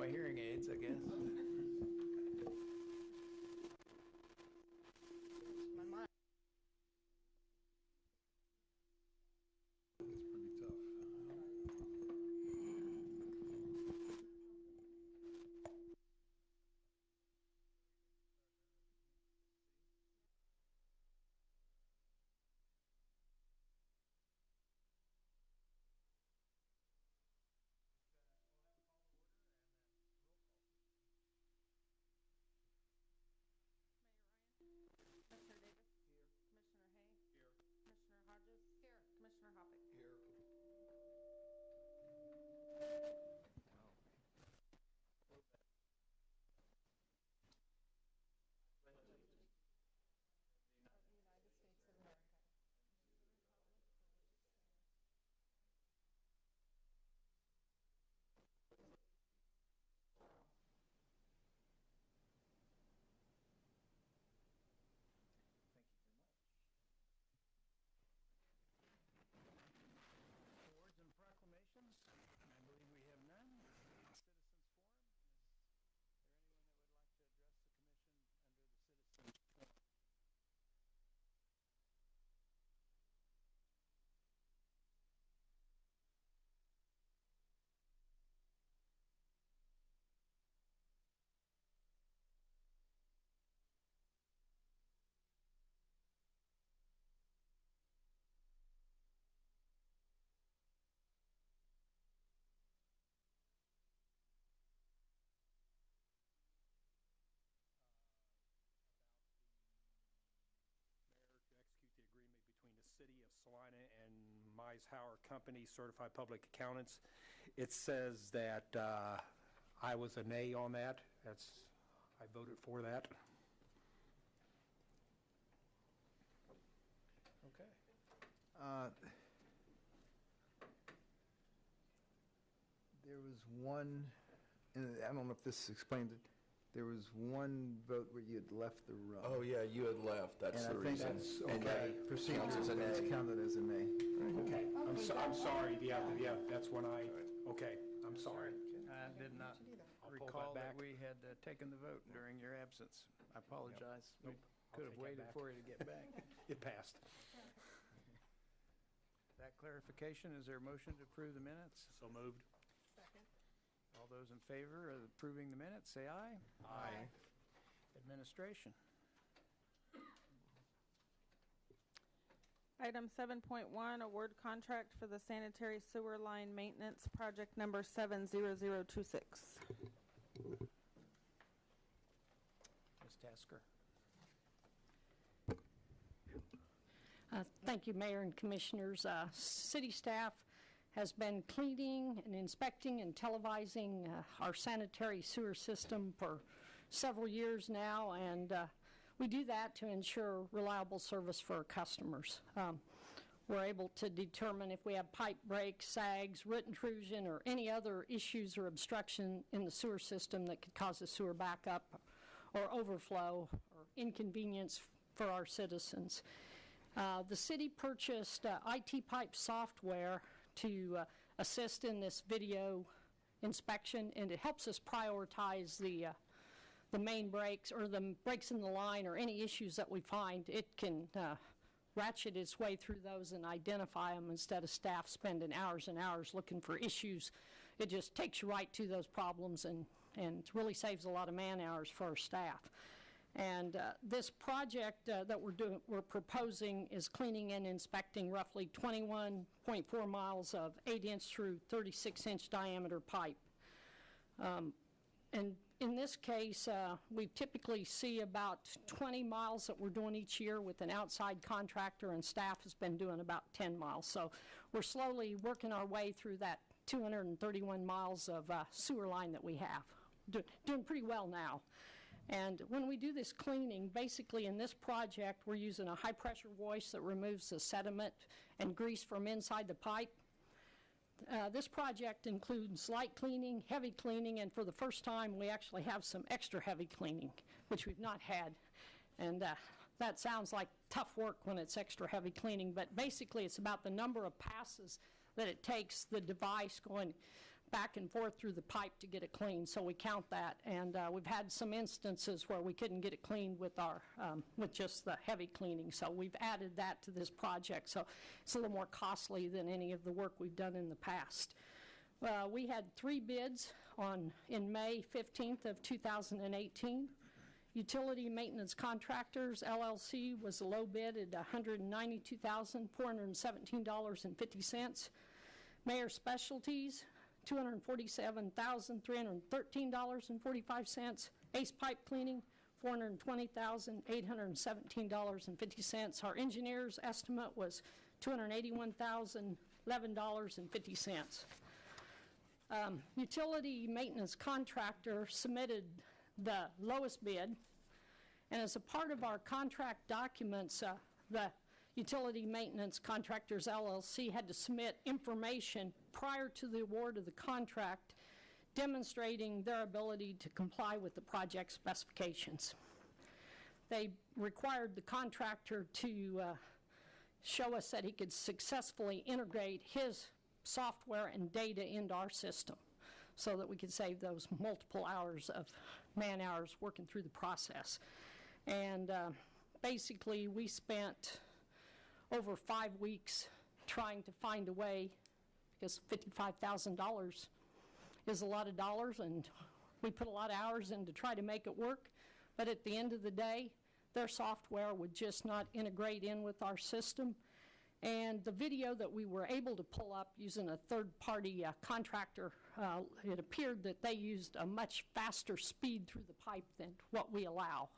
my hearing aids, I guess. My mind. It's pretty tough. Mayor Ryan. Commissioner Davis. Here. Commissioner Hay. Here. Commissioner Hodges. Here. Commissioner Hoppick. Here. Of the United States of America. Thank you very much. Awards and proclamations. I believe we have none. Citizens Forum. Is there anyone that would like to address the commission under the Citizens Forum? About the mayor to execute the agreement between the city of Salina and Meishauer Company Certified Public Accountants. It says that I was a nay on that. I voted for that. Okay. There was one, and I don't know if this explains it, there was one vote where you had left the room. Oh, yeah, you had left. That's And the I think reason. that's And okay. that Procedure, counts as a that's nay. counted as a nay. Okay, I'm sorry, yeah, that's when okay, I'm sorry. I did not I'll pull recall that that back. we had taken the vote during your absence. I apologize. We Nope. I'll could have take that waited back. for you to get back. It passed. That clarification, is there a motion to approve the minutes? So moved. Second. All those in favor of approving the minutes, say aye. Aye. Administration. Item 7.1, award contract for the sanitary sewer line maintenance project number 70026. Ms. Tasker. Thank you, Mayor and Commissioners. City staff has been cleaning and inspecting and televising our sanitary sewer system for several years now, and we do that to ensure reliable service for our customers. We're able to determine if we have pipe breaks, sags, root intrusion, or any other issues or obstruction in the sewer system that could cause a sewer backup or overflow or inconvenience for our citizens. The city purchased IT pipe software to assist in this video inspection, and it helps us prioritize the main breaks or the breaks in the line or any issues that we find. It can ratchet its way through those and identify them instead of staff spending hours and hours looking for issues. It just takes you right to those problems and really saves a lot of man hours for our staff. And this project that we're proposing is cleaning and inspecting roughly 21.4 miles of 8-inch through 36-inch diameter pipe. And in this case, we typically see about 20 miles that we're doing each year with an outside contractor, and staff has been doing about 10 miles. So we're slowly working our way through that 231 miles of sewer line that we have. Doing pretty well now. And when we do this cleaning, basically in this project, we're using a high-pressure wash that removes the sediment and grease from inside the pipe. This project includes light cleaning, heavy cleaning, and for the first time, we actually have some extra heavy cleaning, which we've not had. And that sounds like tough work when it's extra heavy cleaning, but basically it's about the number of passes that it takes the device going back and forth through the pipe to get it clean, so we count that. And we've had some instances where we couldn't get it cleaned with our, with just the heavy cleaning. So we've added that to this project. So it's a little more costly than any of the work we've done in the past. We had 3 bids in May 15th of 2018. Utility Maintenance Contractors, LLC, was the low bid at $192,417.50. Mayor Specialties, $247,313.45. Ace Pipe Cleaning, $420,817.50. Our engineer's estimate was $281,011.50. Utility Maintenance Contractor submitted the lowest bid, and as a part of our contract documents, the Utility Maintenance Contractors LLC had to submit information prior to the award of the contract demonstrating their ability to comply with the project specifications. They required the contractor to show us that he could successfully integrate his software and data into our system so that we could save those multiple hours of man-hours working through the process. And basically, we spent over 5 weeks trying to find a way, because $55,000 is a lot of dollars, and we put a lot of hours in to try to make it work. But at the end of the day, their software would just not integrate in with our system. And the video that we were able to pull up using a third-party contractor, it appeared that they used a much faster speed through the pipe than what we allow,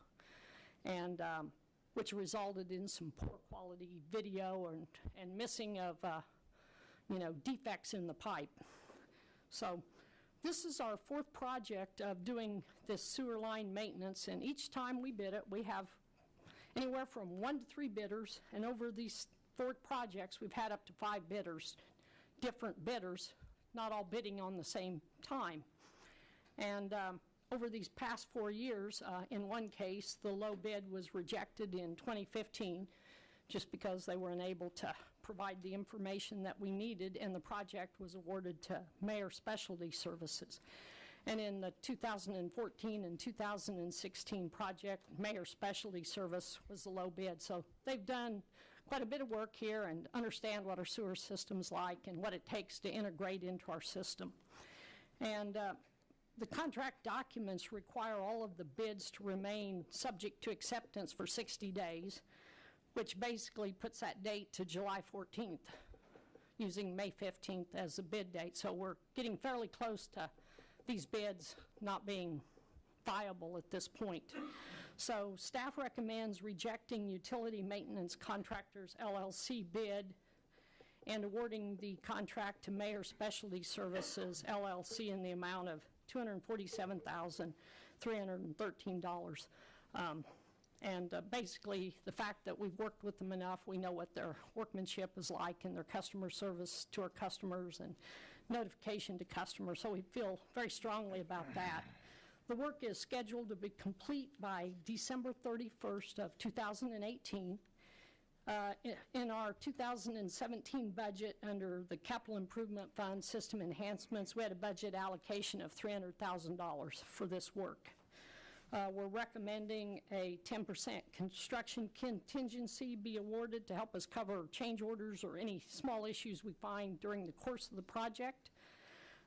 and which resulted in some poor quality video and missing of defects in the pipe. So this is our 4th project of doing this sewer line maintenance, and each time we bid it, we have anywhere from 1 to 3 bidders, and over these 4 projects, we've had up to 5 bidders, different bidders, not all bidding on the same time. And over these past 4 years, in one case, the low bid was rejected in 2015 just because they were unable to provide the information that we needed, and the project was awarded to Mayor Specialty Services. And in the 2014 and 2016 project, Mayor Specialty Service was the low bid. So they've done quite a bit of work here and understand what our sewer system's like and what it takes to integrate into our system. And the contract documents require all of the bids to remain subject to acceptance for 60 days, which basically puts that date to July 14th, using May 15th as the bid date. So we're getting fairly close to these bids not being viable at this point. So staff recommends rejecting Utility Maintenance Contractors LLC bid and awarding the contract to Mayor Specialty Services LLC in the amount of $247,313. Basically, the fact that we've worked with them enough, we know what their workmanship is like and their customer service to our customers and notification to customers, so we feel very strongly about that. The work is scheduled to be complete by December 31st of 2018. In our 2017 budget, under the Capital Improvement Fund System Enhancements, we had a budget allocation of $300,000 for this work. We're recommending a 10% construction contingency be awarded to help us cover change orders or any small issues we find during the course of the project.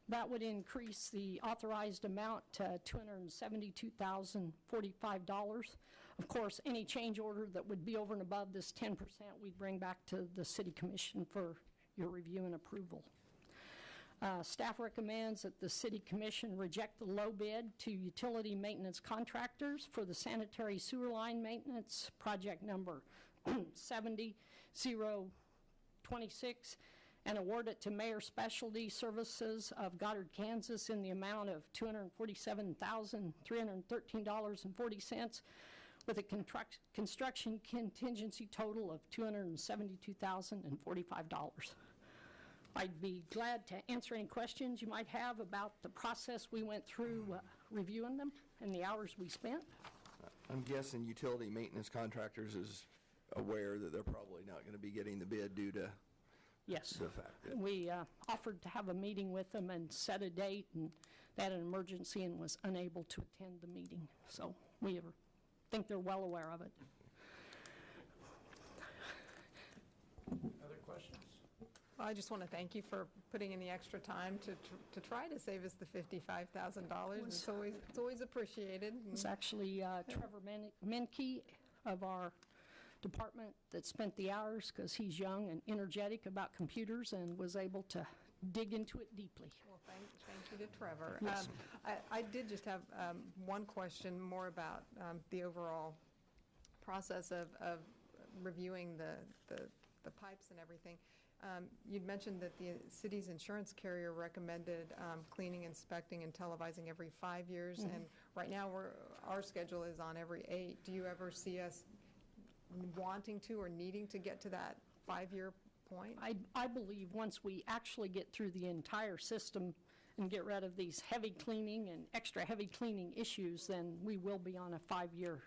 That would increase the authorized amount to $272,045. Of course, any change order that would be over and above this 10%, we'd bring back to the City Commission for your review and approval. Staff recommends that the City Commission reject the low bid to Utility Maintenance Contractors for the sanitary sewer line maintenance project number 70026 and award it to Mayor Specialty Services of Goddard, Kansas in the amount of $247,313.40 with a construction contingency total of $272,045. I'd be glad to answer any questions you might have about the process we went through reviewing them and the hours we spent. I'm guessing Utility Maintenance Contractors is aware that they're probably not going to be getting the bid due to Yes. the fact that We offered to have a meeting with them and set a date, and they had an emergency and was unable to attend the meeting. So we think they're well aware of it. Other questions? Well, I just want to thank you for putting in the extra time to try to save us the $55,000. It's always appreciated. It's actually Trevor Menke of our department that spent the hours, because he's young and energetic about computers and was able to dig into it deeply. Well, thank you to Trevor. Yes. I did just have one question more about the overall process of reviewing the pipes and everything. You'd mentioned that the city's insurance carrier recommended cleaning, inspecting, and televising every 5 years, and right now our schedule is on every 8. Do you ever see us wanting to or needing to get to that 5-year point? I believe once we actually get through the entire system and get rid of these heavy cleaning and extra heavy cleaning issues, then we will be on a 5-year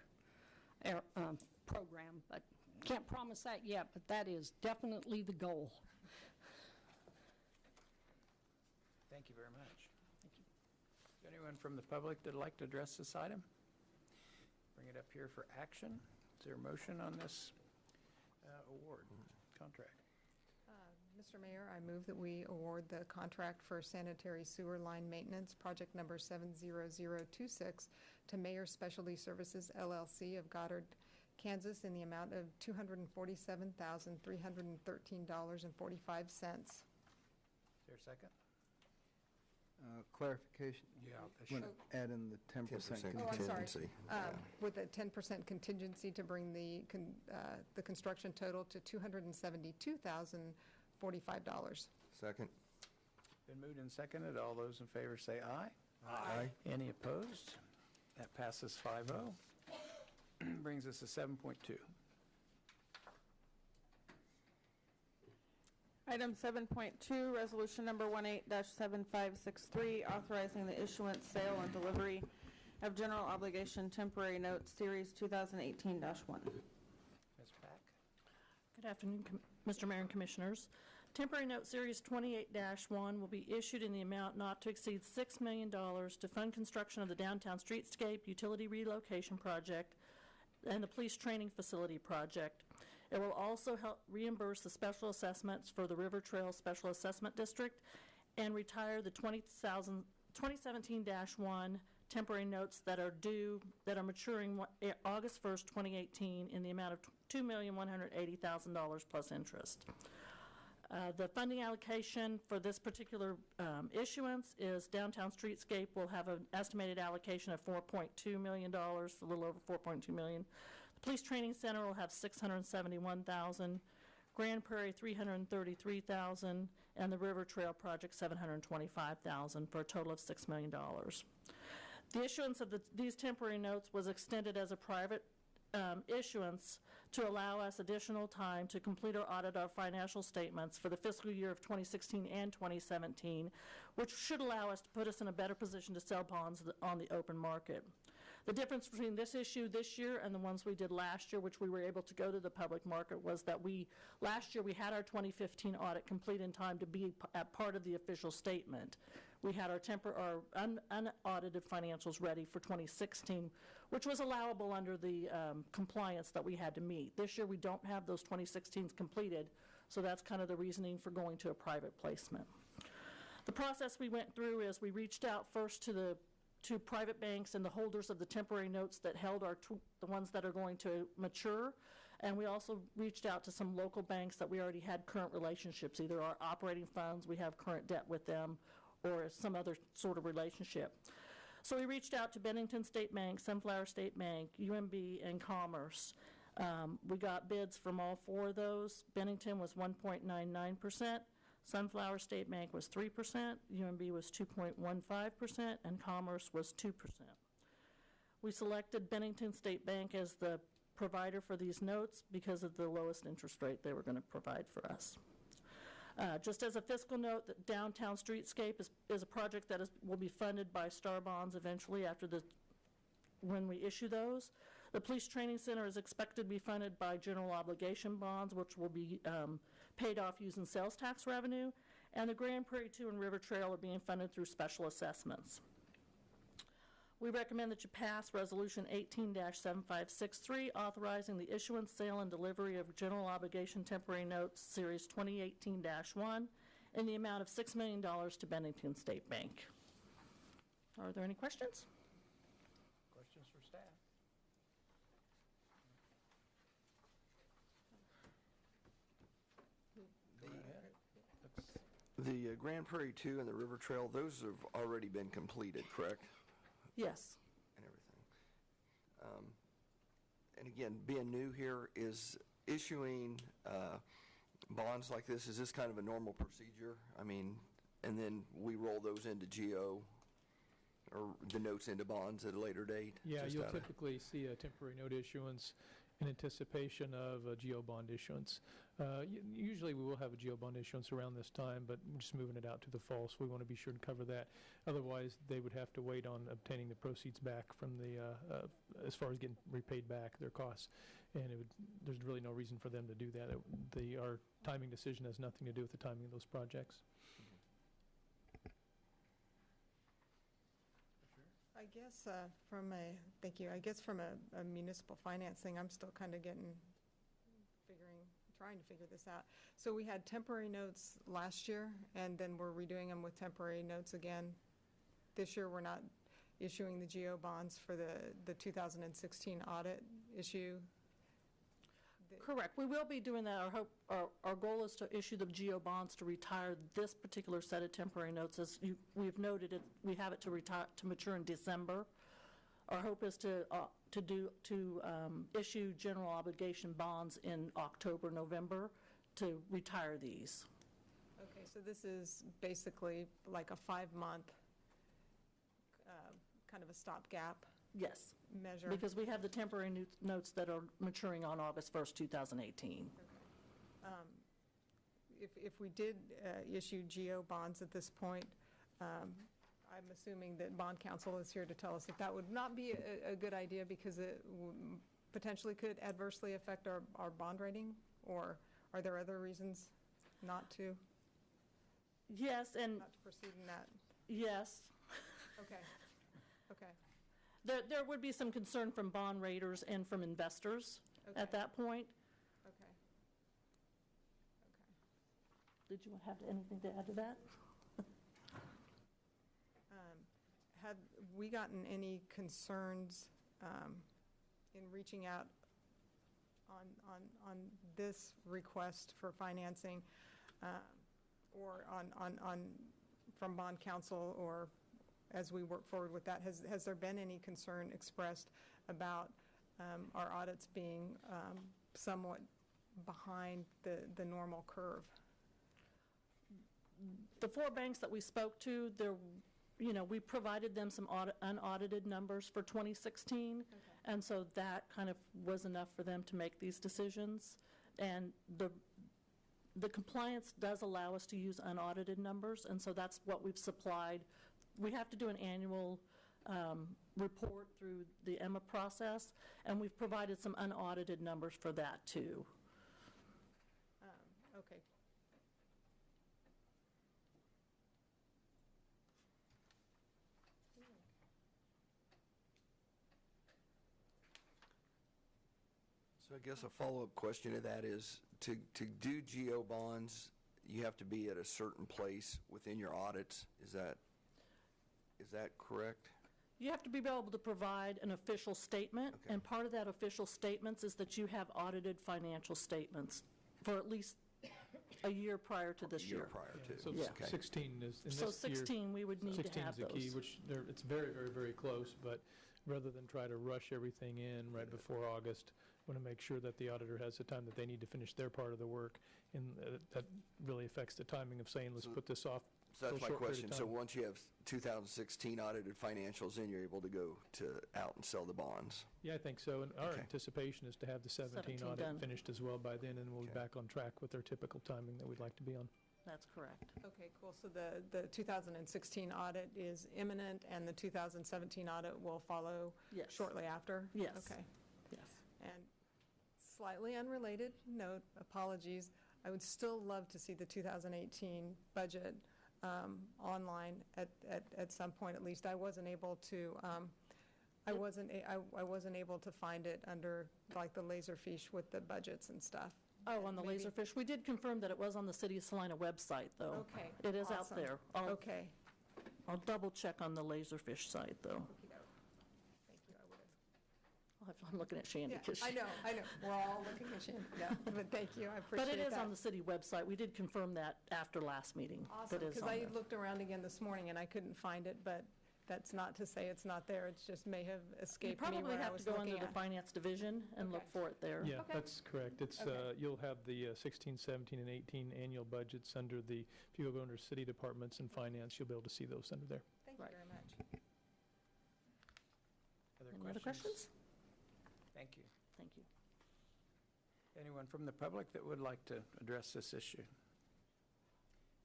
program. But can't promise that yet, but that is definitely the goal. Thank you very much. Thank you. Is there anyone from the public that'd like to address this item? Bring it up here for action. Is there a motion on this award contract? Mr. Mayor, I move that we award the contract for sanitary sewer line maintenance, project number 70026, to Mayor Specialty Services LLC of Goddard, Kansas, in the amount of $247,313.45. Is there a second? Clarification. Yeah. Want to add in the 10% 10% Oh, I'm sorry. contingency. With a 10% contingency to bring the construction total to $272,045. Second. Been moved and seconded. All those in favor say aye. Aye. Any opposed? That passes 5-0. Brings us to 7.2. Item 7.2, resolution number 18-7563, authorizing the issuance, sale, and delivery of general obligation temporary notes, series 2018-1. Ms. Pack? Good afternoon, Mr. Mayor and Commissioners. Temporary Note Series 28-1 will be issued in the amount not to exceed $6 million to fund construction of the downtown streetscape utility relocation project and the police training facility project. It will also help reimburse the special assessments for the River Trail Special Assessment District and retire the 2017-1 temporary notes that are maturing August 1st, 2018 in the amount of $2,180,000 plus interest. The funding allocation for this particular issuance is Downtown Streetscape will have an estimated allocation of $4.2 million, a little over $4.2 million. The Police Training Center will have $671,000, Grand Prairie $333,000, and the River Trail Project $725,000 for a total of $6 million. The issuance of these temporary notes was extended as a private issuance to allow us additional time to complete or audit our financial statements for the fiscal year of 2016 and 2017, which should allow us to put us in a better position to sell bonds on the open market. The difference between this issue this year and the ones we did last year, which we were able to go to the public market, was that last year we had our 2015 audit complete in time to be at part of the official statement. We had our unaudited financials ready for 2016, which was allowable under the compliance that we had to meet. This year we don't have those 2016s completed, so that's kind of the reasoning for going to a private placement. The process we went through is we reached out first to private banks and the holders of the temporary notes that held the ones that are going to mature, and we also reached out to some local banks that we already had current relationships, either our operating funds, we have current debt with them, or some other sort of relationship. So we reached out to Bennington State Bank, Sunflower State Bank, UMB, and Commerce. We got bids from all four of those. Bennington was 1.99%, Sunflower State Bank was 3%, UMB was 2.15%, and Commerce was 2%. We selected Bennington State Bank as the provider for these notes because of the lowest interest rate they were going to provide for us. Just as a fiscal note, that Downtown Streetscape is a project that will be funded by Star Bonds eventually when we issue those. The Police Training Center is expected to be funded by general obligation bonds, which will be paid off using sales tax revenue, and the Grand Prairie 2 and River Trail are being funded through special assessments. We recommend that you pass Resolution 18-7563, authorizing the issuance, sale, and delivery of general obligation temporary notes, Series 2018-1, in the amount of $6 million to Bennington State Bank. Are there any questions? Questions for staff? Go ahead. The Grand Prairie 2 and the River Trail, those have already been completed, correct? Yes. And everything. And again, being new here, is issuing bonds like this, is this kind of a normal procedure? I mean, and then we roll those into GO, or the notes into bonds at a later date? Yeah, Just you'll out of- typically see a temporary note issuance in anticipation of a GO bond issuance. Usually, we will have a GO bond issuance around this time, but we're just moving it out to the fall, so we want to be sure to cover that. Otherwise, they would have to wait on obtaining the proceeds back from the, as far as getting repaid back their costs. And there's really no reason for them to do that. Our timing decision has nothing to do with the timing of those projects. I guess thank you, I guess from a municipal finance thing, I'm still kind of trying to figure this out. So we had temporary notes last year, and then we're redoing them with temporary notes again. This year, we're not issuing the GO bonds for the 2016 audit issue. Correct. We will be doing that. Our goal is to issue the GO bonds to retire this particular set of temporary notes. As we've noted, we have it to mature in December. Our hope is to issue general obligation bonds in October, November to retire these. Okay, so this is basically like a 5-month kind of a stopgap Yes, measure? because we have the temporary notes that are maturing on August 1st, 2018. If we did issue GO bonds at this point, I'm assuming that bond counsel is here to tell us that that would not be a good idea because it potentially could adversely affect our bond rating? Or are there other reasons not to Yes, and proceed in that? yes. Okay, okay. There would be some concern from bond raters and from investors Okay. at that point. Okay. Did you have anything to add to that? Have we gotten any concerns in reaching out on this request for financing or from bond counsel, or as we work forward with that? Has there been any concern expressed about our audits being somewhat behind the normal curve? The 4 banks that we spoke to, we provided them some unaudited numbers for 2016, and so that kind of was enough for them to make these decisions. And the compliance does allow us to use unaudited numbers, and so that's what we've supplied. We have to do an annual report through the EMA process, and we've provided some unaudited numbers for that, too. Okay. So I guess a follow-up question to that is, to do GO bonds, you have to be at a certain place within your audits. Is that correct? You have to be able to provide an official statement, Okay. and part of that official statement is that you have audited financial statements for at least a year prior to this year. Prior Yeah, to. so Yeah. Okay. 16 is, in this So year, 16, we would need to 16 have is the key, those. which it's very, very, very close, but rather than try to rush everything in right before August, want to make sure that the auditor has the time that they need to finish their part of the work, and that really affects the timing of saying, let's So- put this off So that's for a my short period of question. So time. once you have 2016 audited financials in, you're able to go out and sell the bonds? Yeah, I think so, and our Okay. anticipation is to have the 17 17 audit done. finished as well by then, and we'll be Okay. back on track with our typical timing that we'd like to be on. That's correct. Okay, cool. So the 2016 audit is imminent, and the 2017 audit will follow Yes. shortly after? Yes. Okay. Yes. And slightly unrelated note, apologies, I would still love to see the 2018 budget online at some point at least. I wasn't able to, I wasn't able to find it under like the Laserfiche with the budgets and stuff. Oh, on the Maybe- Laserfish. We did confirm that it was on the City of Salina website, though. Okay. It is out awesome. there. Okay. I'll double check on the Laserfish site, though. Okey-doke. Thank you, I would've. I'm looking at Shandy. Yeah, 'cause I know. We're all looking at you. Yeah, but thank you, I appreciate But that. it is on the city website. We did confirm that after last meeting. Awesome, That is because on I there. looked around again this morning and I couldn't find it, but that's not to say it's not there. It's just may have You escaped me probably where I have was to go looking under the at. finance division and look Okay. for it there. Yeah, Okay. that's correct. It's, Okay. you'll have the 16, 17, and 18 annual budgets under the, if you go under city departments and finance, you'll be able to see those under there. Thank you Right. very much. Any other questions? Thank you. Thank you. Anyone from the public that would like to address this issue?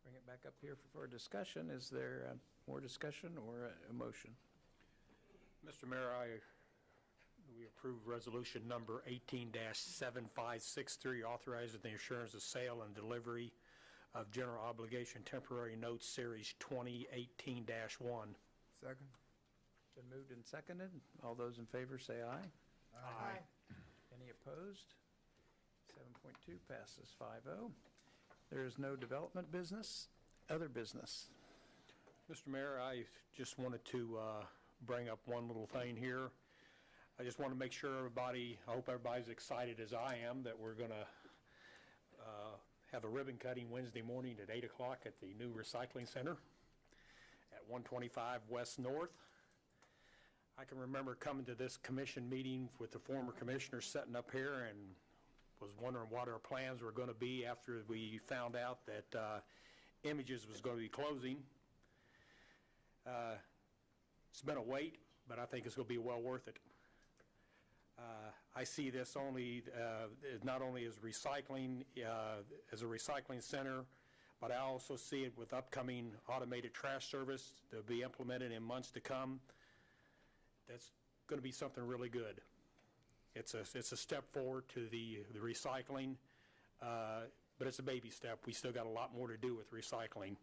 Bring it back up here for discussion. Is there more discussion or a motion? Mr. Mayor, we approve resolution number 18-7563, authorizing the assurance of sale and delivery of general obligation temporary notes, Series 2018-1. Second? Been moved and seconded. All those in favor say aye. Aye. Any opposed? 7.2 passes 5-0. There is no development business. Other business. Mr. Mayor, I just wanted to bring up one little thing here. I just want to make sure everybody, I hope everybody's excited as I am, that we're going to have a ribbon cutting Wednesday morning at 8 o'clock at the new recycling center at 125 West North. I can remember coming to this commission meeting with the former commissioners sitting up here and was wondering what our plans were going to be after we found out that Images was going to be closing. It's been a wait, but I think it's going to be well worth it. I see this only, not only as recycling, as a recycling center, but I also see it with upcoming automated trash service that will be implemented in months to come. That's going to be something really good. It's a step forward to the recycling, but it's a baby step. We still got a lot more to do with recycling.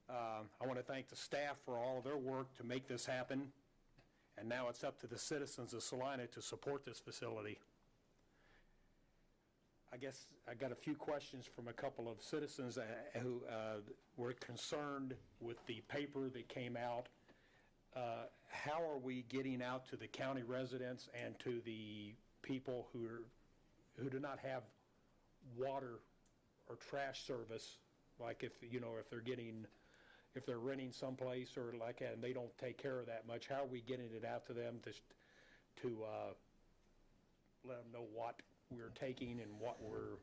I want to thank the staff for all of their work to make this happen, and now it's up to the citizens of Salina to support this facility. I guess I got a few questions from a couple of citizens who were concerned with the paper that came out. How are we getting out to the county residents and to the people who do not have water or trash service, like if they're renting someplace or like that and they don't take care of that much? How are we getting it out to them to let them know what we're taking and what we're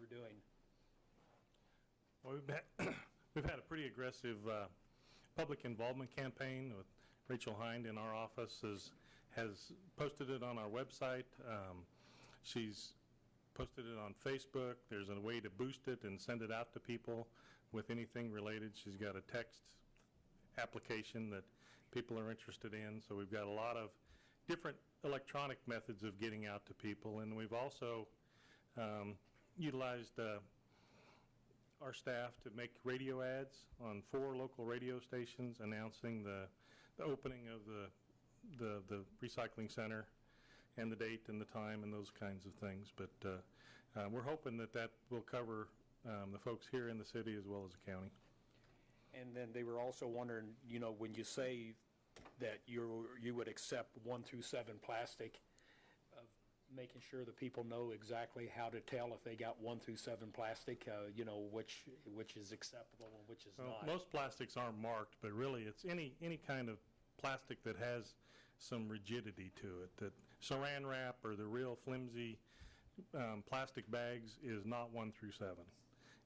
doing? Well, we've had a pretty aggressive public involvement campaign with Rachel Hind in our office has posted it on our website. She's posted it on Facebook. There's a way to boost it and send it out to people with anything related. She's got a text application that people are interested in. So we've got a lot of different electronic methods of getting out to people. And we've also utilized our staff to make radio ads on 4 local radio stations announcing the opening of the recycling center and the date and the time and those kinds of things. But we're hoping that will cover the folks here in the city as well as the county. And then they were also wondering, when you say that you would accept 1 through 7 plastic, making sure that people know exactly how to tell if they got 1 through 7 plastic, which is acceptable and which is Well, not. most plastics aren't marked, but really it's any kind of plastic that has some rigidity to it. That Saran wrap or the real flimsy plastic bags is not 1 through 7.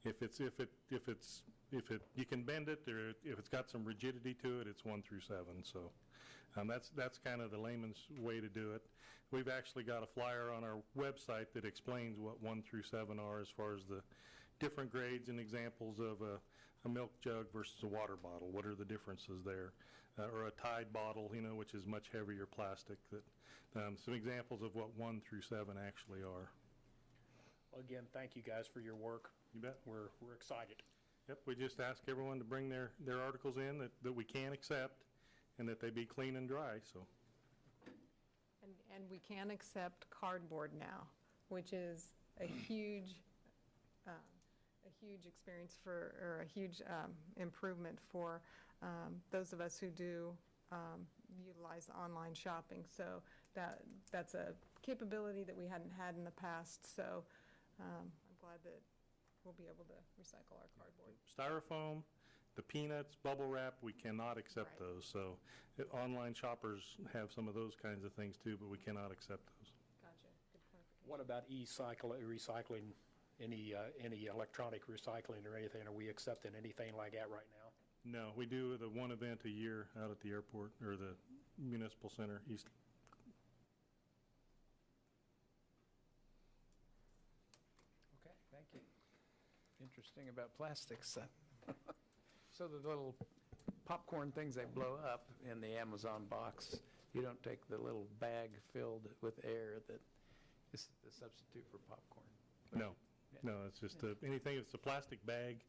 If you can bend it, or if it's got some rigidity to it, it's 1 through 7. So that's kind of the layman's way to do it. We've actually got a flyer on our website that explains what 1 through 7 are as far as the different grades and examples of a milk jug versus a water bottle. What are the differences there? Or a Tide bottle, which is much heavier plastic. That some examples of what 1 through 7 actually are. Well, again, thank you guys for your work. You bet. We're excited. Yep, we just ask everyone to bring their articles in that we can accept and that they be clean and dry, so. And we can accept cardboard now, which is a huge experience or a huge improvement for those of us who do utilize online shopping. So that's a capability that we hadn't had in the past. So I'm glad that we'll be able to recycle our cardboard. Styrofoam, the peanuts, bubble wrap, we cannot accept Right. those. So online shoppers have some of those kinds of things too, but we cannot accept those. Gotcha. Good clarification. What about recycling, any electronic recycling or anything? Are we accepting anything like that right now? No, we do the one event a year out at the airport or the municipal center east. Okay, thank you. Interesting about plastics. So the little popcorn things they blow up in the Amazon box, you don't take the little bag filled with air that is the substitute for popcorn. No, no, it's just anything that's a plastic bag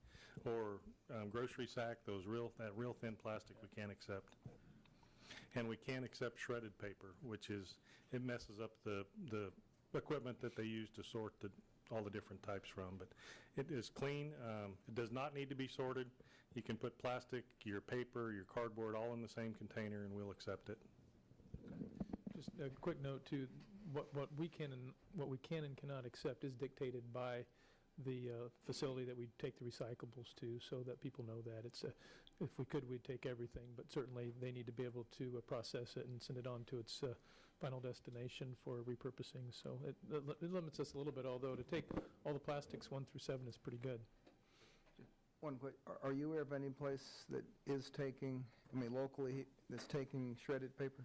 or grocery sack, that real thin plastic we can't accept. And we can't accept shredded paper, which it messes up the equipment that they use to sort all the different types from. But it is clean. It does not need to be sorted. You can put plastic, your paper, your cardboard all in the same container, and we'll accept it. Just a quick note too, what we can and cannot accept is dictated by the facility that we take the recyclables to, so that people know that. If we could, we'd take everything, but certainly they need to be able to process it and send it on to its final destination for repurposing. So it limits us a little bit, although to take all the plastics 1 through 7 is pretty good. One quick, are you aware of any place that is taking, locally, that's taking shredded paper?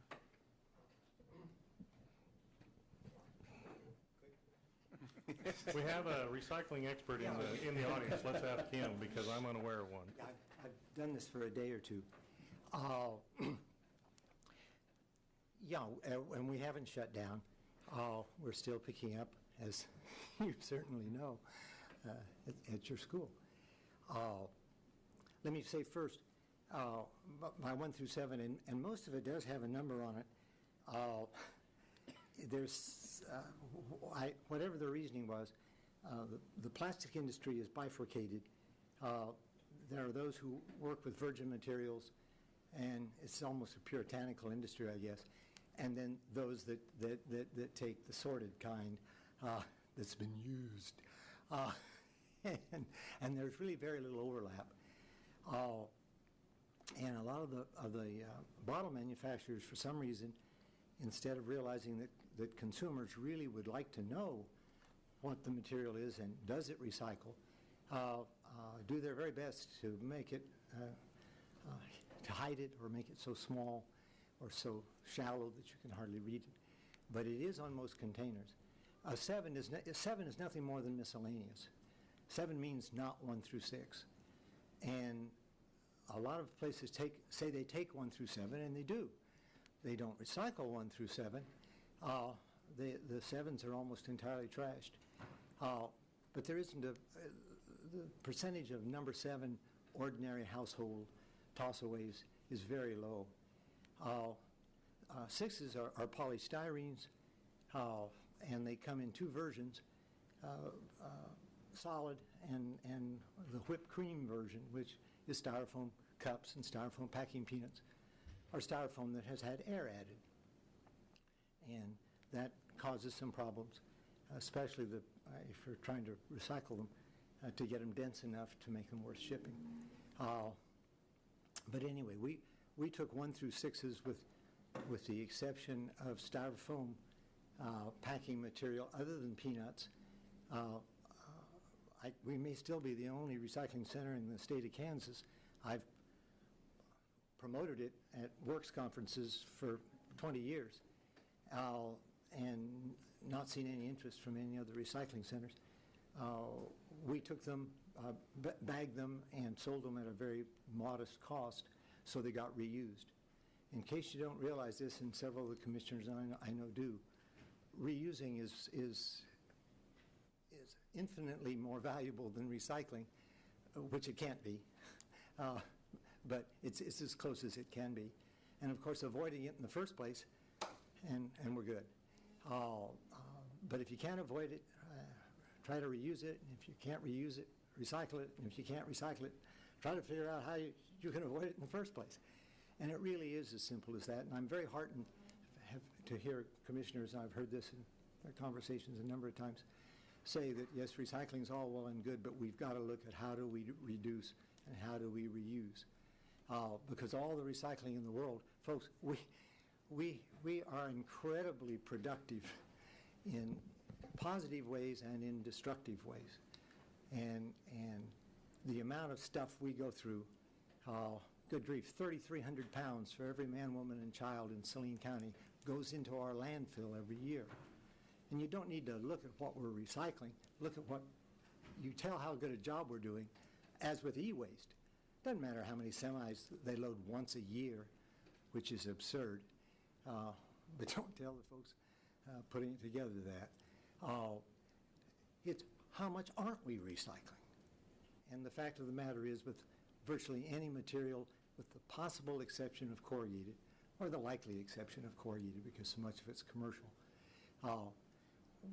We have a recycling expert in the audience. Let's ask him, because I'm unaware of one. I've done this for a day or two. And we haven't shut down. We're still picking up, as you certainly know, at your school. Let me say first, my 1 through 7, and most of it does have a number on it. There's, whatever the reasoning was, the plastic industry is bifurcated. There are those who work with virgin materials, and it's almost a puritanical industry, I guess. And then those that take the sorted kind that's been used. And there's really very little overlap. And a lot of the bottle manufacturers, for some reason, instead of realizing that consumers really would like to know what the material is and does it recycle, do their very best to make it, to hide it or make it so small or so shallow that you can hardly read it. But it is on most containers. 7 is nothing more than miscellaneous. 7 means not 1 through 6. And a lot of places say they take 1 through 7, and they do. They don't recycle 1 through 7. The 7s are almost entirely trashed. But there isn't the percentage of number 7 ordinary household toss-aways is very low. 6s are polystyrenes, and they come in 2 versions, solid and the whipped cream version, which is styrofoam cups and styrofoam packing peanuts, or styrofoam that has had air added. And that causes some problems, especially if you're trying to recycle them, to get them dense enough to make them worth shipping. But anyway, we took 1 through 6s with the exception of styrofoam packing material other than peanuts. We may still be the only recycling center in the state of Kansas. I've promoted it at works conferences for 20 years and not seen any interest from any other recycling centers. We took them, bagged them, and sold them at a very modest cost, so they got reused. In case you don't realize this, and several of the commissioners I know do, reusing is infinitely more valuable than recycling, which it can't be, but it's as close as it can be. And of course, avoiding it in the first place, and we're good. But if you can't avoid it, try to reuse it. And if you can't reuse it, recycle it. And if you can't recycle it, try to figure out how you can avoid it in the first place. And it really is as simple as that. And I'm very heartened to hear commissioners, and I've heard this in their conversations a number of times, say that, yes, recycling is all well and good, but we've got to look at how do we reduce and how do we reuse. Because all the recycling in the world, folks, we are incredibly productive in positive ways and in destructive ways. And the amount of stuff we go through, good grief, 3,300 pounds for every man, woman, and child in Saline County goes into our landfill every year. And you don't need to look at what we're recycling. Look at what you tell how good a job we're doing, as with e-waste. Doesn't matter how many semis they load once a year, which is absurd. But don't tell the folks putting it together that. It's how much aren't we recycling? And the fact of the matter is, with virtually any material, with the possible exception of corrugated, or the likely exception of corrugated because so much of it's commercial,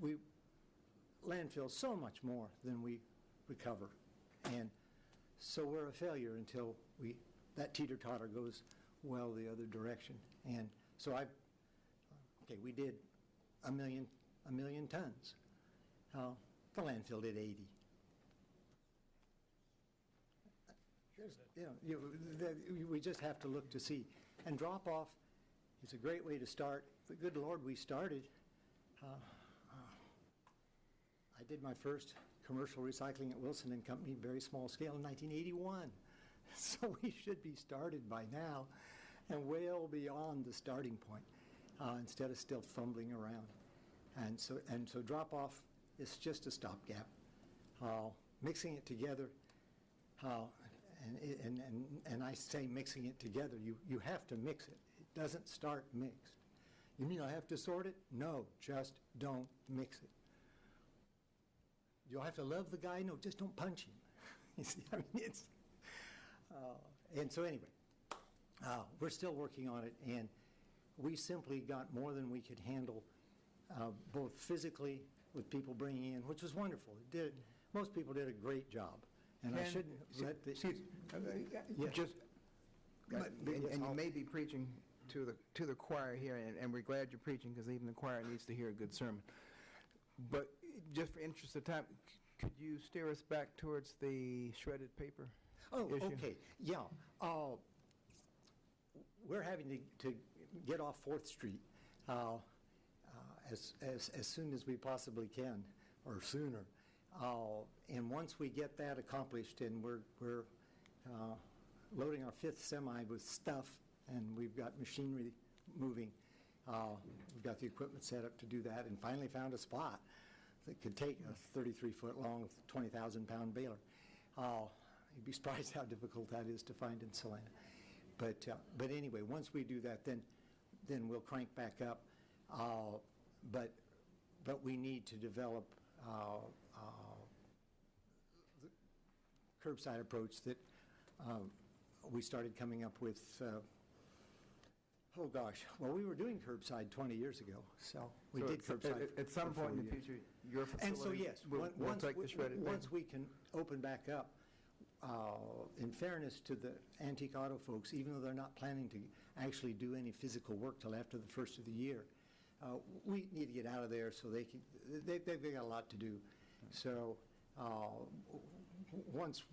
we landfill so much more than we recover. And so we're a failure until that teeter-totter goes well the other direction. And so we did a million tons. The landfill did 80. We just have to look to see. And drop-off is a great way to start. But good Lord, we started. I did my first commercial recycling at Wilson and Company, very small scale, in 1981. So we should be started by now and well beyond the starting point, instead of still fumbling around. And so drop-off is just a stopgap. Mixing it together, and I say mixing it together, you have to mix it. It doesn't start mixed. You mean I have to sort it? No, just don't mix it. You'll have to love the guy? No, just don't punch him. You see, I mean, it's... and so anyway, we're still working on it, and we simply got more than we could handle, both physically with people bringing in, which was wonderful. Most people did a great job, and I shouldn't let the... And you may be preaching to the choir here, and we're glad you're preaching, because even the choir needs to hear a good sermon. But just for interest of time, could you steer us back towards the shredded paper issue? Okay. Yeah. We're having to get off 4th Street as soon as we possibly can, or sooner. And once we get that accomplished, and we're loading our 5th semi with stuff, and we've got machinery moving, we've got the equipment set up to do that, and finally found a spot that could take a 33-foot long, 20,000-pound baler. You'd be surprised how difficult that is to find in Salina. But anyway, once we do that, then we'll crank back up. But we need to develop the curbside approach that we started coming up with. Oh gosh, well, we were doing curbside 20 years ago, so we did curbside. At some point in the future, your facility and so yes, will take the shredded paper. Once we can open back up, in fairness to the antique auto folks, even though they're not planning to actually do any physical work till after the first of the year, we need to get out of there so they've got a lot to do. So once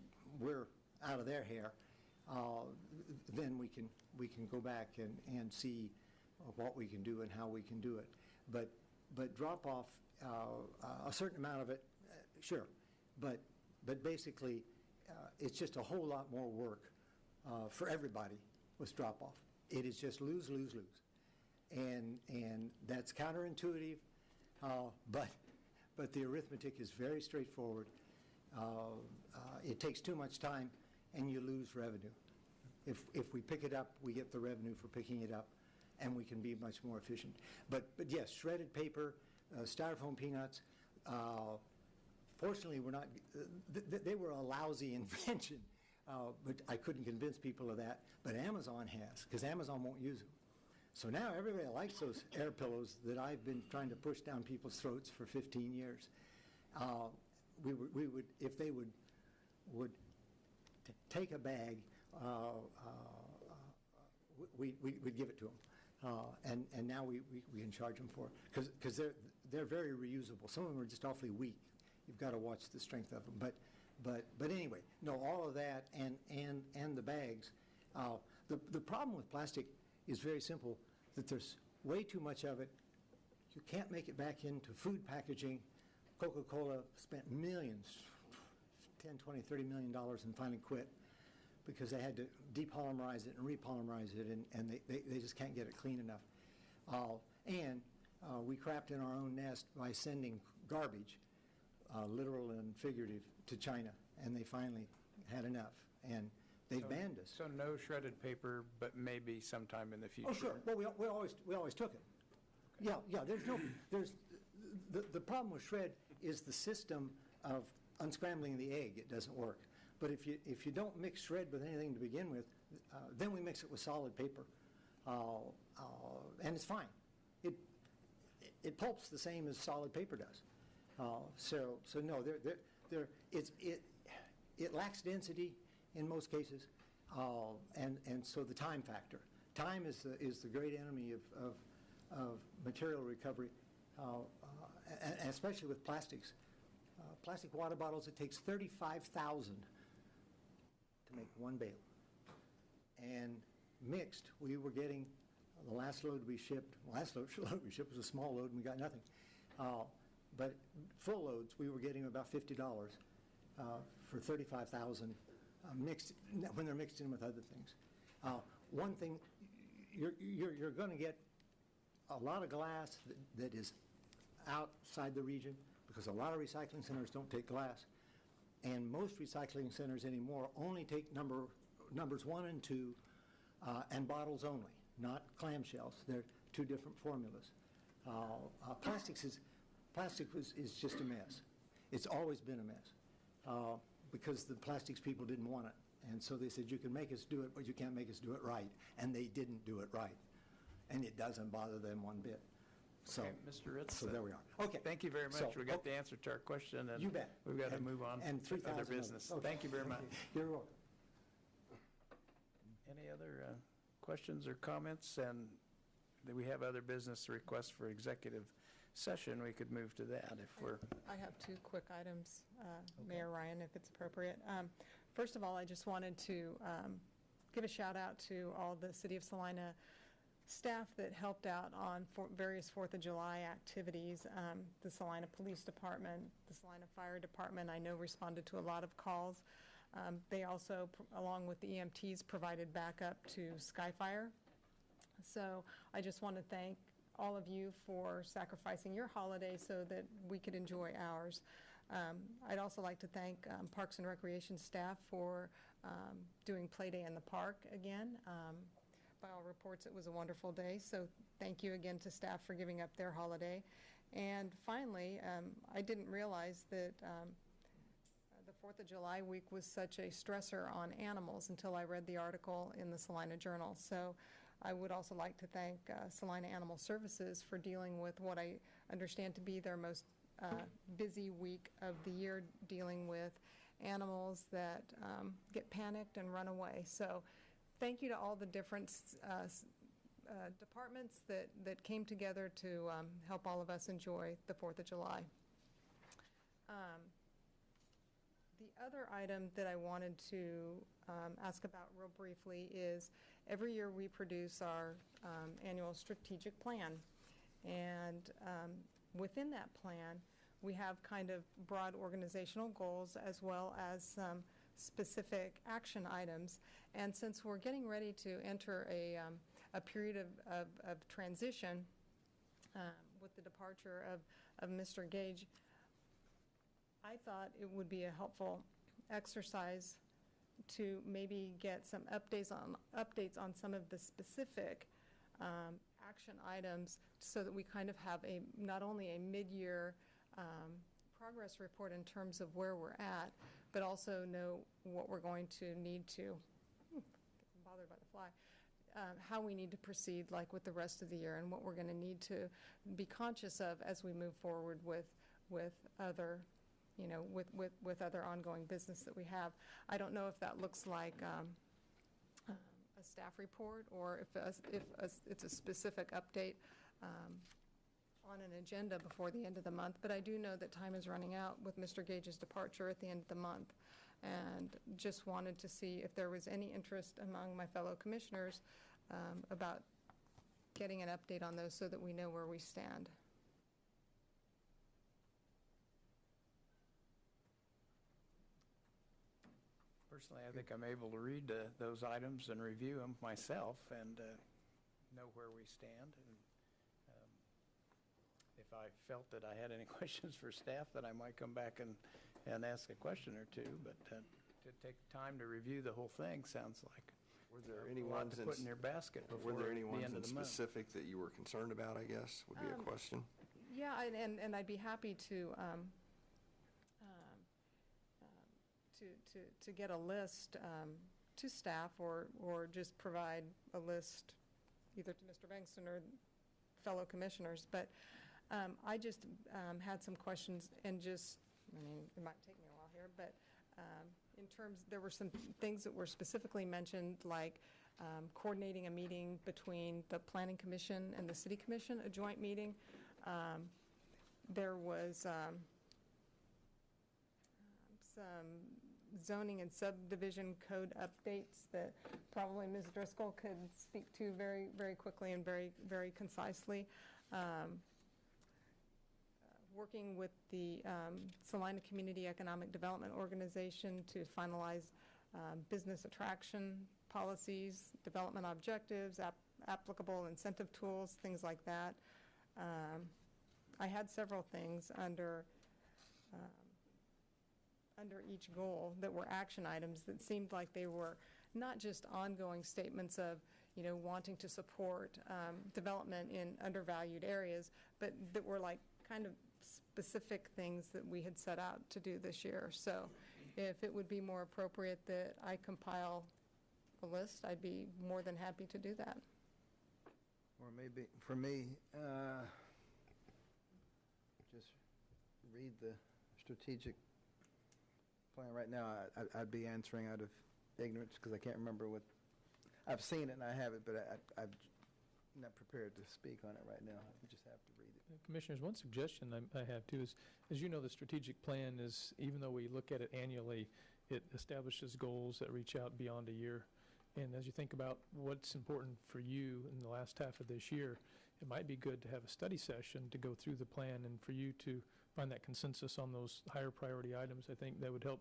we're out of their hair, then we can go back and see what we can do and how we can do it. But drop off a certain amount of it, sure. But basically, it's just a whole lot more work for everybody with drop off. It is just lose, lose, lose, and that's counterintuitive. But the arithmetic is very straightforward. It takes too much time, and you lose revenue. If we pick it up, we get the revenue for picking it up, and we can be much more efficient. But yes, shredded paper, styrofoam peanuts, Fortunately, we're not, they were a lousy invention, but I couldn't convince people of that. But Amazon has, because Amazon won't use them. So now everybody likes those air pillows that I've been trying to push down people's throats for 15 years. We would, if they would take a bag, we'd give it to them. And now we can charge them for it, because they're very reusable. Some of them are just awfully weak. You've got to watch the strength of them. But anyway, no, all of that and the bags. The problem with plastic is very simple, that there's way too much of it. You can't make it back into food packaging. Coca-Cola spent millions, 10, 20, $30 million and finally quit because they had to depolymerize it and repolymerize it, and they just can't get it clean enough. And we crapped in our own nest by sending garbage, literal and figurative, to China, and they finally had enough, and they've banned us. So no shredded paper, but maybe sometime in the future? Oh, sure. Well, we always took it. Yeah, the problem with shred is the system of unscrambling the egg. It doesn't work. But if you don't mix shred with anything to begin with, then we mix it with solid paper, and it's fine. It pulps the same as solid paper does. So no, it lacks density in most cases, and so the time factor. Time is the great enemy of material recovery, and especially with plastics. Plastic water bottles, it takes 35,000 to make one bale. And mixed, we were getting, the last load we shipped was a small load and we got nothing. But full loads, we were getting about $50 for 35,000 mixed, when they're mixed in with other things. One thing, you're going to get a lot of glass that is outside the region, because a lot of recycling centers don't take glass. And most recycling centers anymore only take numbers 1 and 2 and bottles only, not clamshells. They're two different formulas. Plastic is just a mess. It's always been a mess because the plastics people didn't want it. And so they said, you can make us do it, but you can't make us do it right. And they didn't do it right. And it doesn't bother them one bit. So, Okay, Mr. Ritz. so there we are. Okay. Thank you very much. So, We got the answer to our question, and You bet. we've got to And- move on and to 3,000 other others. business. Okay. Thank you very much. You're welcome. Any other questions or comments? And do we have other business requests for executive session? We could move to that if we're... I have two quick items, Mayor Ryan, if it's appropriate. First of all, I just wanted to give a shout out to all the City of Salina staff that helped out on various 4th of July activities. The Salina Police Department, the Salina Fire Department, I know responded to a lot of calls. They also, along with the EMTs, provided backup to Skyfire. So I just want to thank all of you for sacrificing your holiday so that we could enjoy ours. I'd also like to thank Parks and Recreation staff for doing Play Day in the park again. By all reports, it was a wonderful day, so thank you again to staff for giving up their holiday. And finally, I didn't realize that the 4th of July week was such a stressor on animals until I read the article in the Salina Journal. So I would also like to thank Salina Animal Services for dealing with what I understand to be their most busy week of the year, dealing with animals that get panicked and run away. So thank you to all the different departments that came together to help all of us enjoy the 4th of July. The other item that I wanted to ask about real briefly is every year we produce our annual strategic plan. And within that plan, we have kind of broad organizational goals as well as some specific action items. And since we're getting ready to enter a period of transition with the departure of Mr. Gage, I thought it would be a helpful exercise to maybe get some updates on some of the specific action items so that we kind of have not only a mid-year progress report in terms of where we're at, but also know what we're going to need to, getting bothered by the fly, how we need to proceed, like with the rest of the year, and what we're going to need to be conscious of as we move forward with other, with other ongoing business that we have. I don't know if that looks like a staff report, or if it's a specific update on an agenda before the end of the month, but I do know that time is running out with Mr. Gage's departure at the end of the month, and just wanted to see if there was any interest among my fellow commissioners about getting an update on those so that we know where we stand. Personally, I think I'm able to read those items and review them myself and know where we stand. And if I felt that I had any questions for staff, then I might come back and ask a question or two. But to take time to review the whole thing sounds like Were there any a lot ones to put in your basket before Were there any the ones end in of the month. specific that you were concerned about, I guess, would be a question? Yeah, and I'd be happy to get a list to staff, or just provide a list either to Mr. Bankston or fellow commissioners. But I just had some questions, and just, it might take me a while here, but in terms, there were some things that were specifically mentioned, like coordinating a meeting between the Planning Commission and the City Commission, a joint meeting. There was some zoning and subdivision code updates that probably Ms. Driscoll could speak to very, very quickly and very, very concisely. Working with the Salina Community Economic Development Organization to finalize business attraction policies, development objectives, applicable incentive tools, things like that. I had several things under each goal that were action items that seemed like they were not just ongoing statements of, wanting to support development in undervalued areas, but that were like kind of specific things that we had set out to do this year. So if it would be more appropriate that I compile a list, I'd be more than happy to do that. Or maybe, for me, just read the strategic plan right now. I'd be answering out of ignorance because I can't remember what, I've seen it and I have it, but I'm not prepared to speak on it right now. I just have to read it. Commissioners, one suggestion I have too is, as you know, the strategic plan is, even though we look at it annually, it establishes goals that reach out beyond a year. And as you think about what's important for you in the last half of this year, it might be good to have a study session to go through the plan and for you to find that consensus on those higher priority items. I think that would help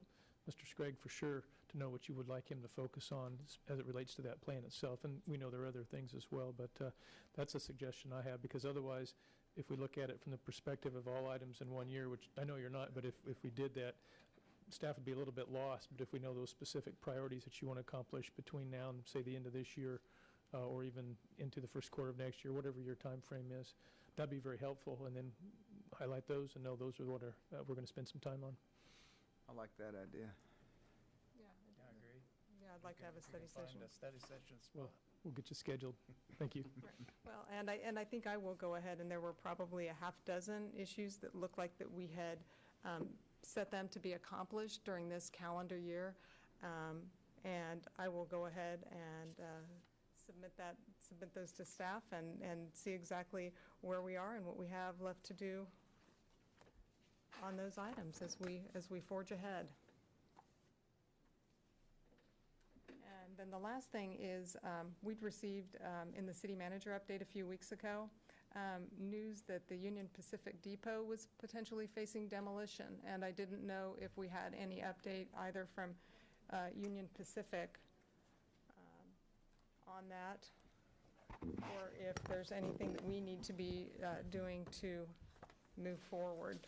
Mr. Scragg for sure to know what you would like him to focus on as it relates to that plan itself. And we know there are other things as well, but that's a suggestion I have, because otherwise, if we look at it from the perspective of all items in 1 year, which I know you're not, but if we did that, staff would be a little bit lost. But if we know those specific priorities that you want to accomplish between now and, say, the end of this year, or even into the first quarter of next year, whatever your time frame is, that'd be very helpful. And then highlight those and know those are what we're going to spend some time on. I like that idea. Yeah, I agree. Yeah, I'd like to have a study session. Find a study session Well, spot. we'll get you scheduled. Thank you. Well, and I think I will go ahead, and there were probably a half dozen issues that looked like that we had set them to be accomplished during this calendar year. And I will go ahead and submit those to staff and see exactly where we are and what we have left to do on those items as we forge ahead. And then the last thing is, we'd received in the city manager update a few weeks ago, news that the Union Pacific Depot was potentially facing demolition. And I didn't know if we had any update either from Union Pacific on that, or if there's anything that we need to be doing to move forward.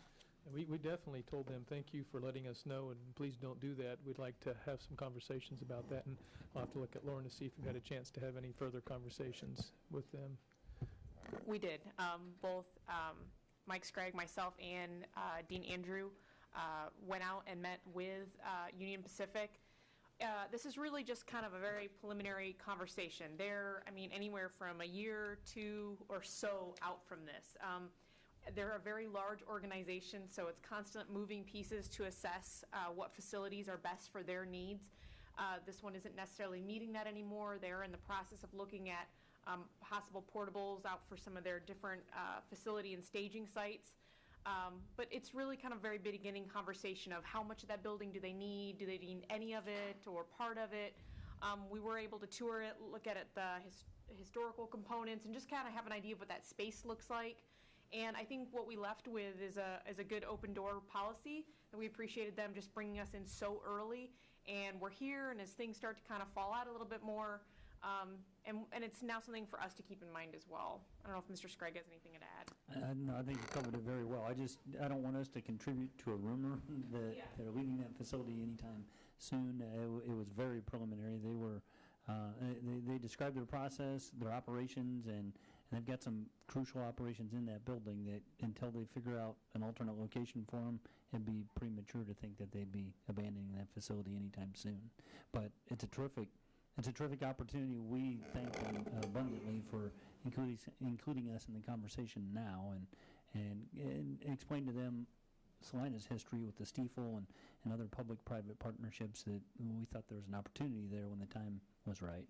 We definitely told them, thank you for letting us know, and please don't do that. We'd like to have some conversations about that, and I'll have to look at Lauren to see if we've had a chance to have any further conversations with them. We did. Both Mike Scragg, myself, and Dean Andrew went out and met with Union Pacific. This is really just kind of a very preliminary conversation. They're, I mean, anywhere from a year, 2 or so out from this. They're a very large organization, so it's constant moving pieces to assess what facilities are best for their needs. This one isn't necessarily meeting that anymore. They're in the process of looking at possible portables out for some of their different facility and staging sites. But it's really kind of very beginning conversation of how much of that building do they need any of it or part of it. We were able to tour it, look at it, the historical components, and just kind of have an idea of what that space looks like. And I think what we left with is a good open door policy, and we appreciated them just bringing us in so early. And we're here, and as things start to kind of fall out a little bit more, and it's now something for us to keep in mind as well. I don't know if Mr. Scragg has anything to add. No, I think you covered it very well. I don't want us to contribute to a rumor that they're leaving that facility anytime soon. It was very preliminary. They were, they described their process, their operations, and they've got some crucial operations in that building that until they figure out an alternate location for them, it'd be premature to think that they'd be abandoning that facility anytime soon. But it's a terrific opportunity. We thank them abundantly for including us in the conversation now and explain to them Salina's history with the Stiefel and other public-private partnerships that we thought there was an opportunity there when the time was right.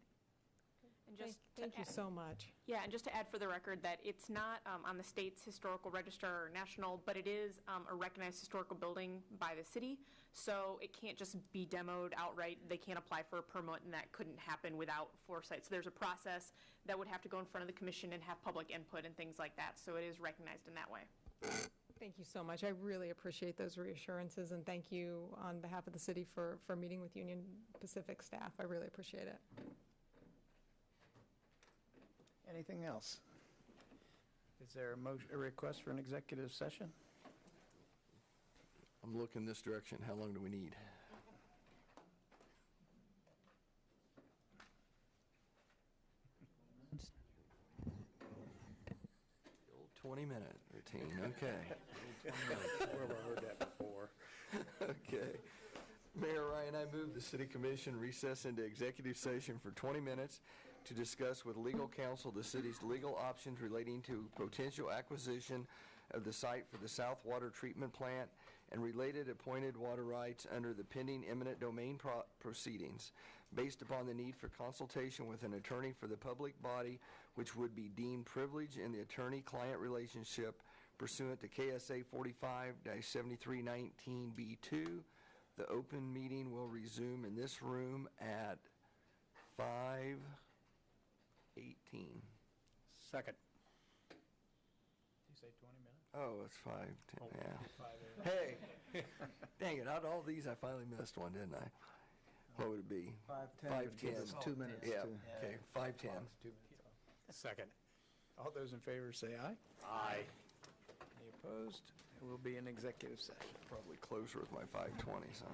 And just Thank you so much. Yeah, and just to add for the record that it's not on the state's historical register or national, but it is a recognized historical building by the city, so it can't just be demoed outright. They can't apply for a permit, and that couldn't happen without foresight. So there's a process that would have to go in front of the commission and have public input and things like that, so it is recognized in that way. Thank you so much. I really appreciate those reassurances, and thank you on behalf of the city for meeting with Union Pacific staff. I really appreciate it. Anything else? Is there a request for an executive session? I'm looking this direction. How long do we need? The old 20-minute routine, okay. Where have I heard that before? Okay. Mayor Ryan, I move the City Commission recess into executive session for 20 minutes to discuss with legal counsel the city's legal options relating to potential acquisition of the site for the South Water Treatment Plant and related appointed water rights under the pending eminent domain proceedings, based upon the need for consultation with an attorney for the public body, which would be deemed privileged in the attorney-client relationship pursuant to KSA 45-7319B2. The open meeting will resume in this room at 5:18. Second. Did you say 20 minutes? Oh, it's 5:10, Oh, yeah. Hey, dang it, out of all these, I finally missed one, didn't I? What would it be? 5:10 gives us 2 minutes. Yeah, to- okay, 5:10. 2 minutes off. Second. All those in favor say aye. Aye. Any opposed? We'll be in executive session. Probably closer with my 5:20, so.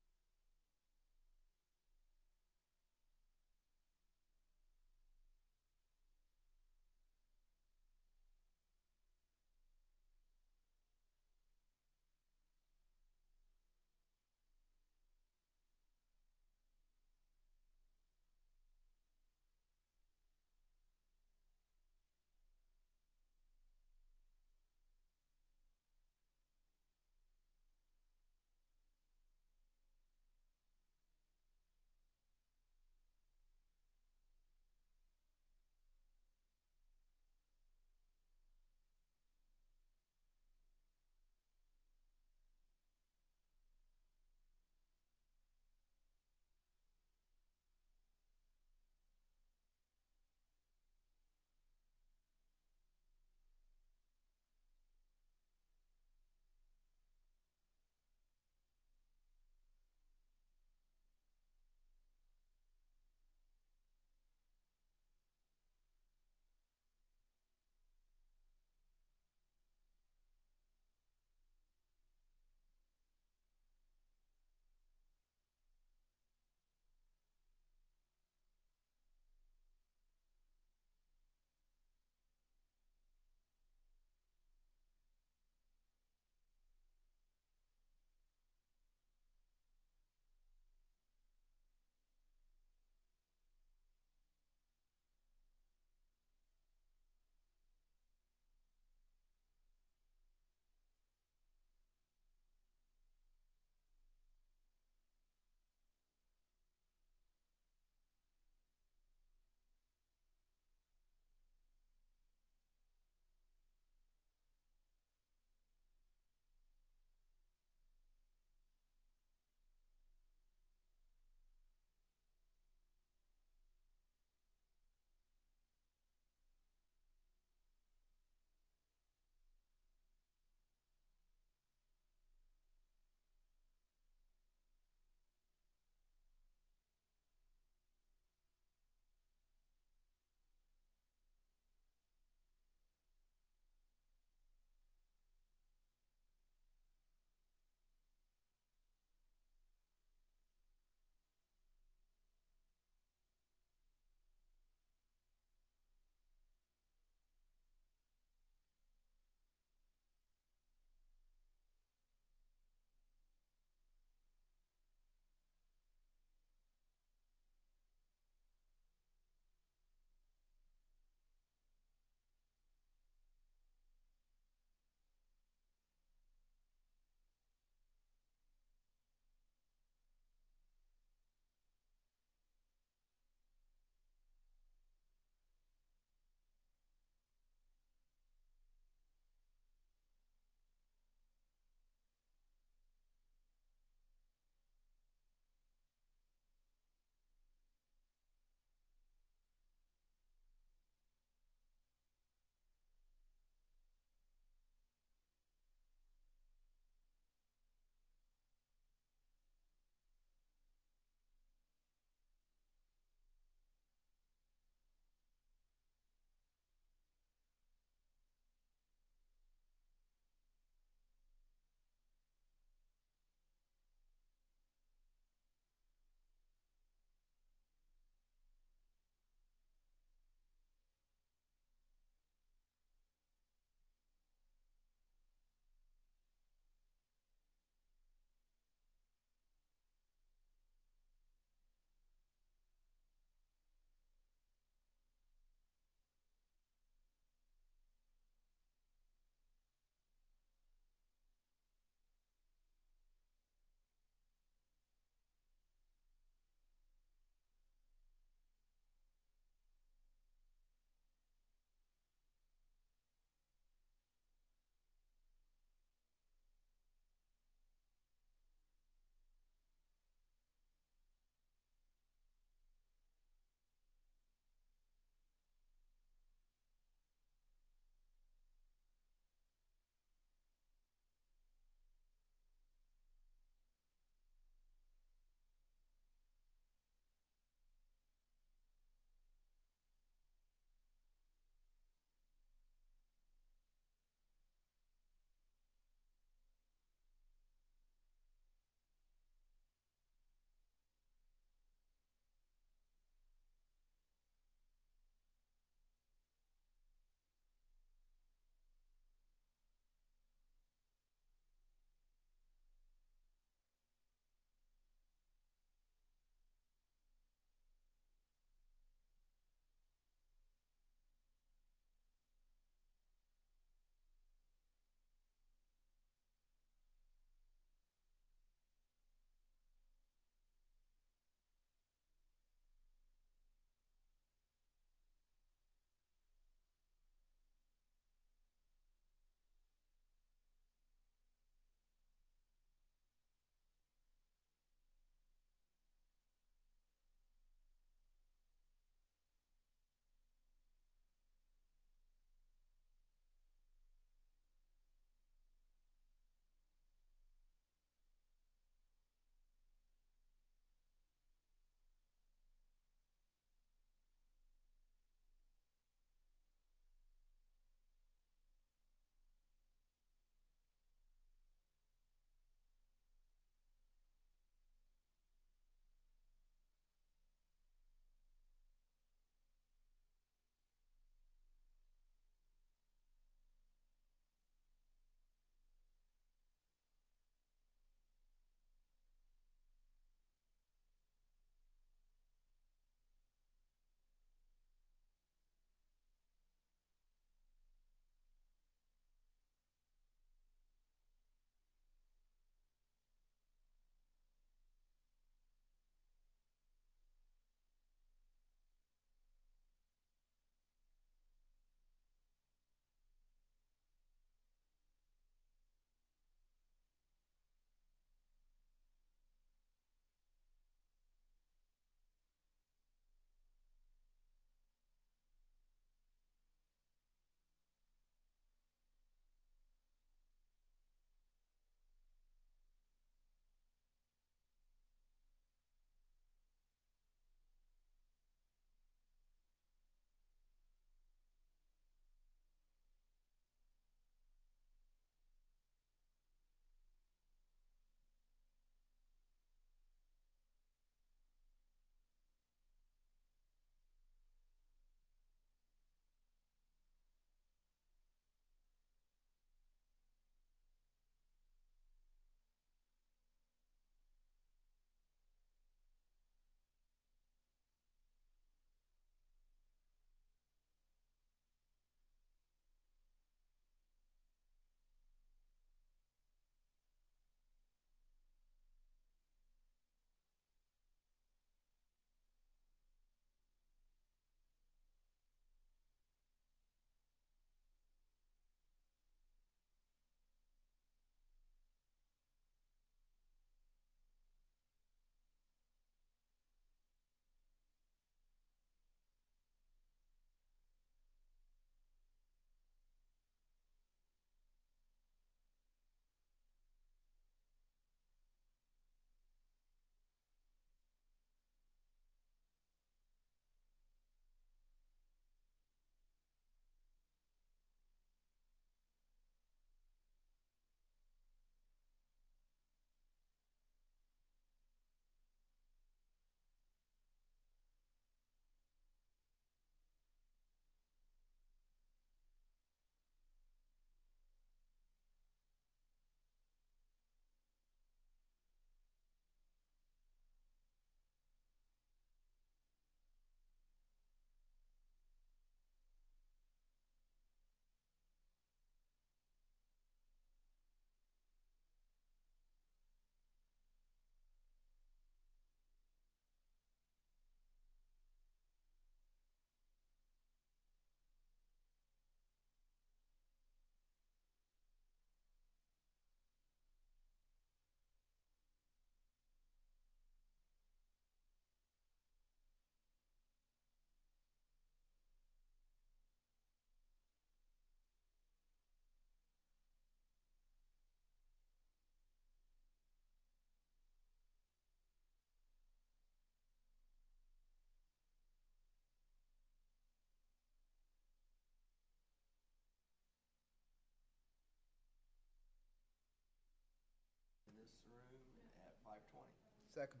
Second.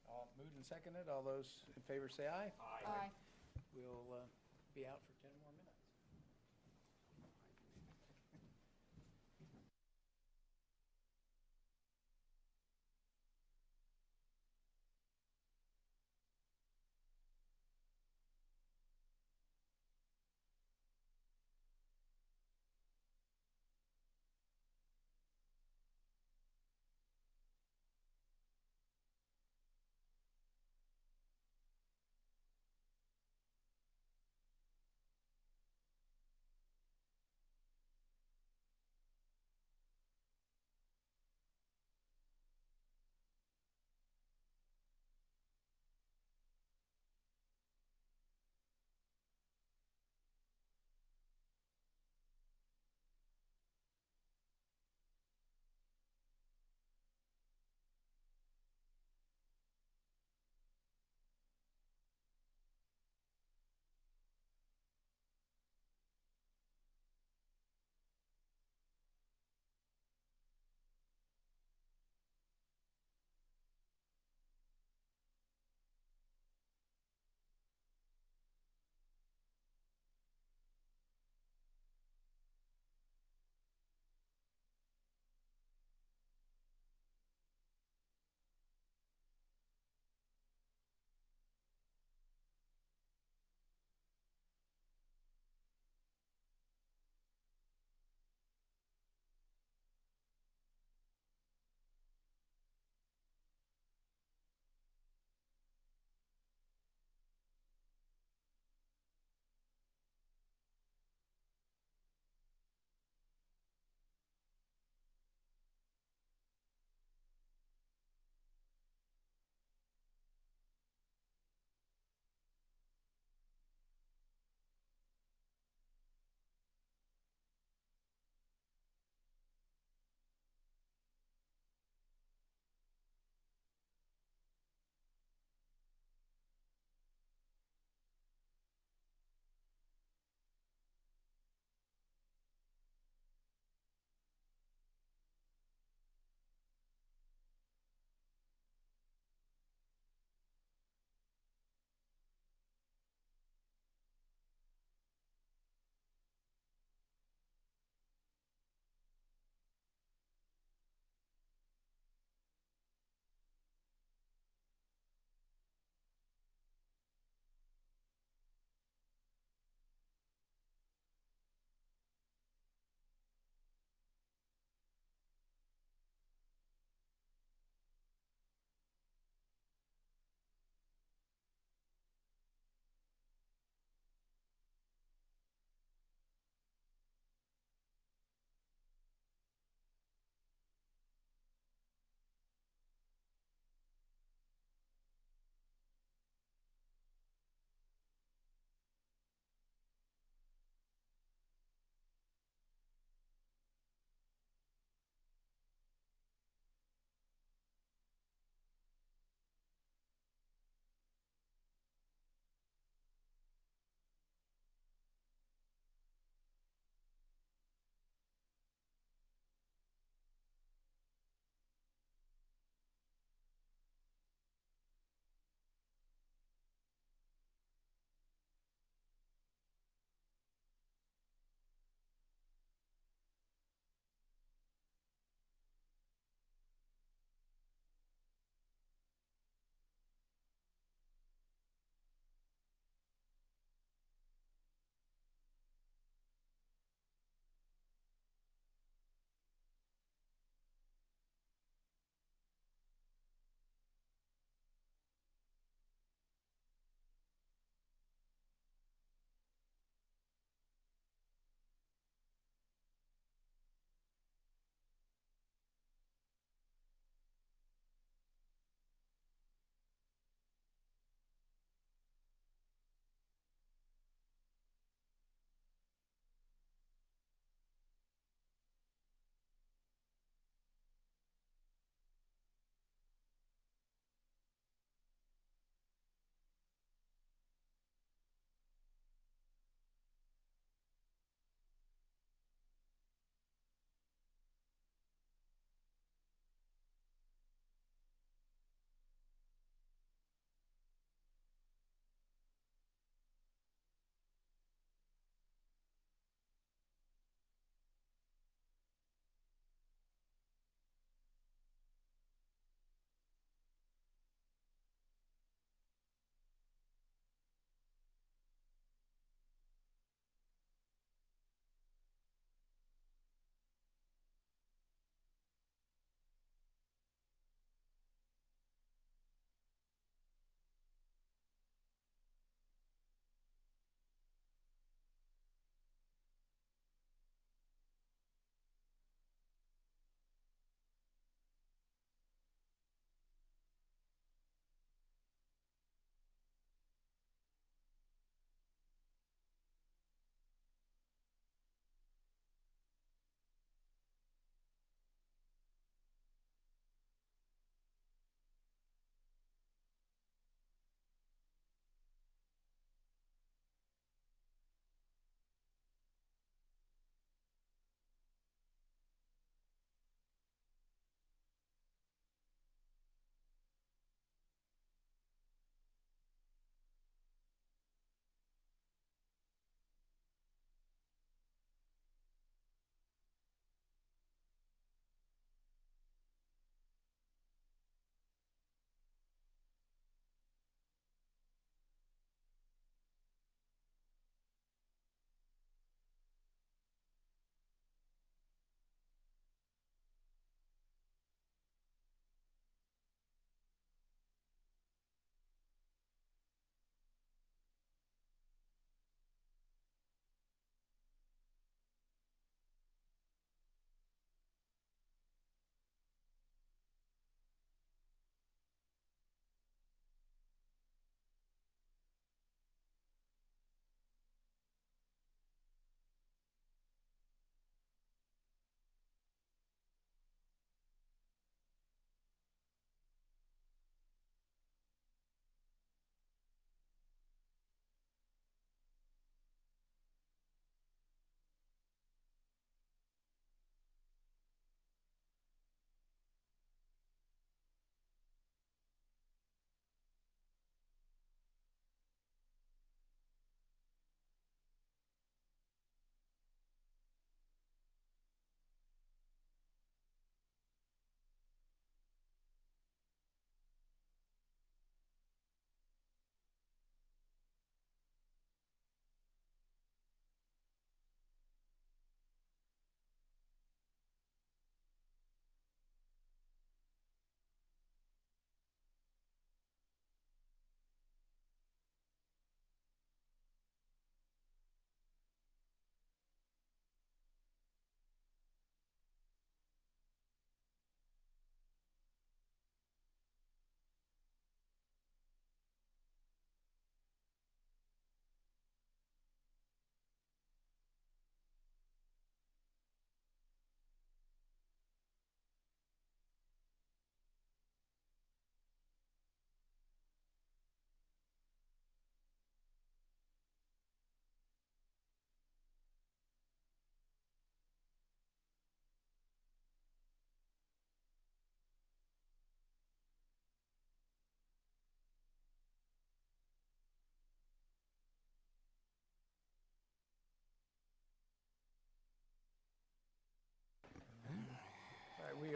All moved and seconded. All those in favor say aye. Aye. We'll be out for 10 more minutes.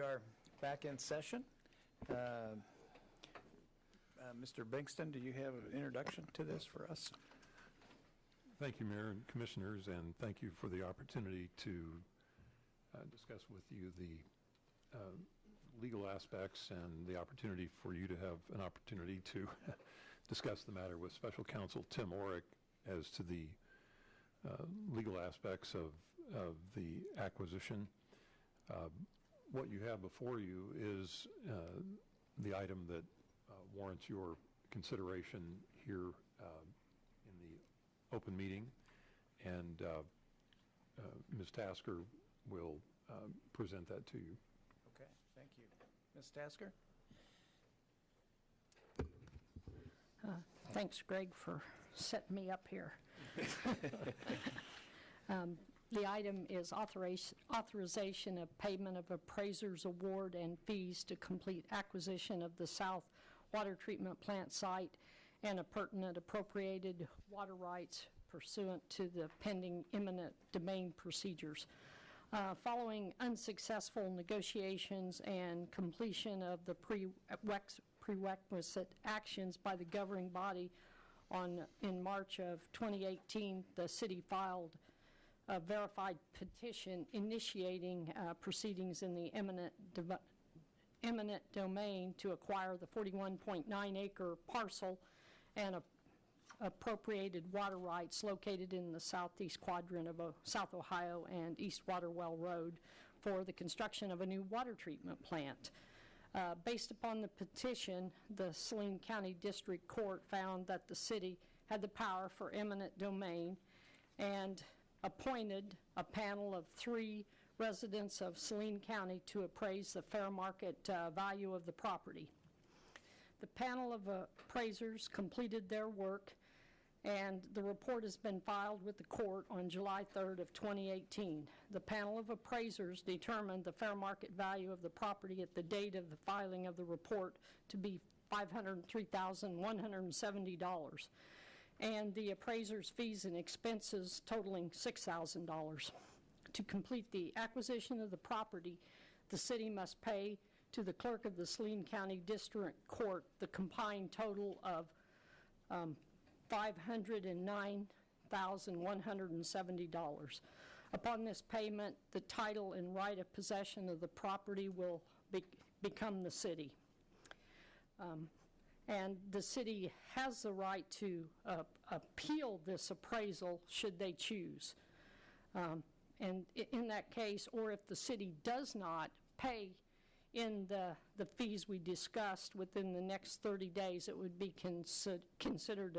are back in session. Mr. Bingston, do you have an introduction to this for us? Thank you, Mayor and Commissioners, and thank you for the opportunity to discuss with you the legal aspects and the opportunity for you to have an opportunity to discuss the matter with Special Counsel Tim Orrick as to the legal aspects of the acquisition. What you have before you is the item that warrants your consideration here in the open meeting, and Ms. Tasker will present that to you. Okay, thank you. Ms. Tasker? Thanks, Greg, for setting me up here. The item is authorization of payment of appraiser's award and fees to complete acquisition of the South Water Treatment Plant site and a pertinent appropriated water rights pursuant to the pending eminent domain procedures. Following unsuccessful negotiations and completion of the prerequisite actions by the governing body in March of 2018, the city filed a verified petition initiating proceedings in the eminent domain to acquire the 41.9-acre parcel and appropriated water rights located in the southeast quadrant of South Ohio and East Waterwell Road for the construction of a new water treatment plant. Based upon the petition, the Salina County District Court found that the city had the power for eminent domain and appointed a panel of 3 residents of Salina County to appraise the fair market value of the property. The panel of appraisers completed their work, and the report has been filed with the court on July 3rd of 2018. The panel of appraisers determined the fair market value of the property at the date of the filing of the report to be $503,170, and the appraiser's fees and expenses totaling $6,000. To complete the acquisition of the property, the city must pay to the clerk of the Salina County District Court the combined total of $509,170. Upon this payment, the title and right of possession of the property will become the city. And the city has the right to appeal this appraisal should they choose. And in that case, or if the city does not pay in the fees we discussed within the next 30 days, it would be considered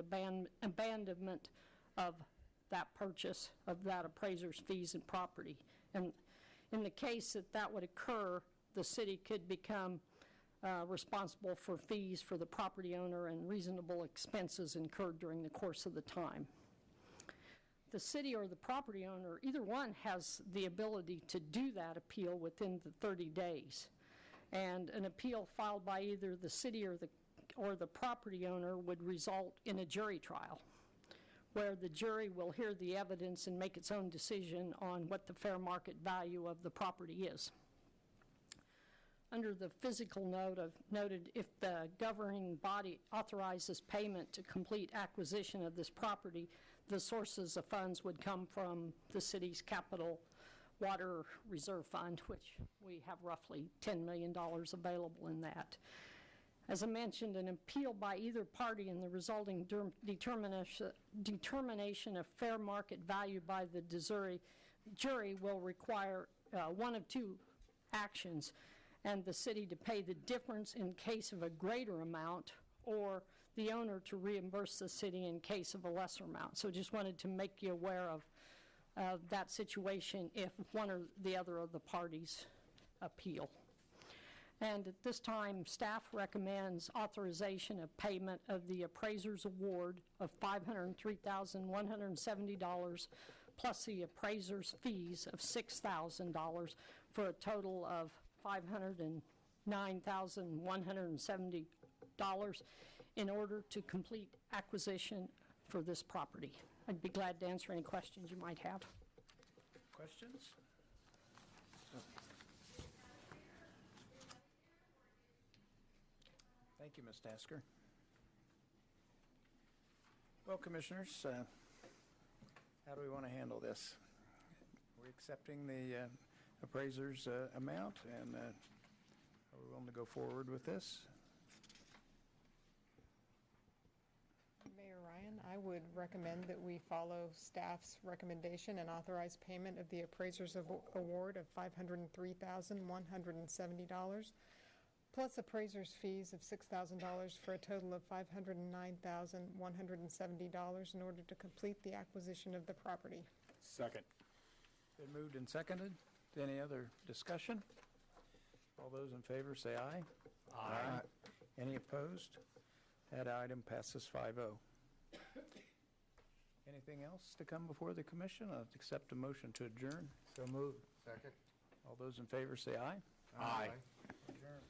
abandonment of that purchase of that appraiser's fees and property. And in the case that that would occur, the city could become responsible for fees for the property owner and reasonable expenses incurred during the course of the time. The city or the property owner, either one, has the ability to do that appeal within the 30 days. And an appeal filed by either the city or the property owner would result in a jury trial, where the jury will hear the evidence and make its own decision on what the fair market value of the property is. Under the physical note, I've noted if the governing body authorizes payment to complete acquisition of this property, the sources of funds would come from the city's capital water reserve fund, which we have roughly $10 million available in that. As I mentioned, an appeal by either party in the resulting determination of fair market value by the jury will require one of 2 actions, and the city to pay the difference in case of a greater amount, or the owner to reimburse the city in case of a lesser amount. So just wanted to make you aware of that situation if one or the other of the parties appeal. And at this time, staff recommends authorization of payment of the appraiser's award of $503,170 plus the appraiser's fees of $6,000 for a total of $509,170 in order to complete acquisition for this property. I'd be glad to answer any questions you might have. Questions? Thank you, Ms. Tasker. Well, Commissioners, how do we want to handle this? We're accepting the appraiser's amount, and are we willing to go forward with this? Mayor Ryan, I would recommend that we follow staff's recommendation and authorize payment of the appraiser's award of $503,170, plus appraiser's fees of $6,000 for a total of $509,170 in order to complete the acquisition of the property. Second. Been moved and seconded. Any other discussion? All those in favor say aye. Aye. Any opposed? That item passes 5-0. Anything else to come before the commission? I'll accept a motion to adjourn. So moved. Second. All those in favor say aye. Aye. Adjourn.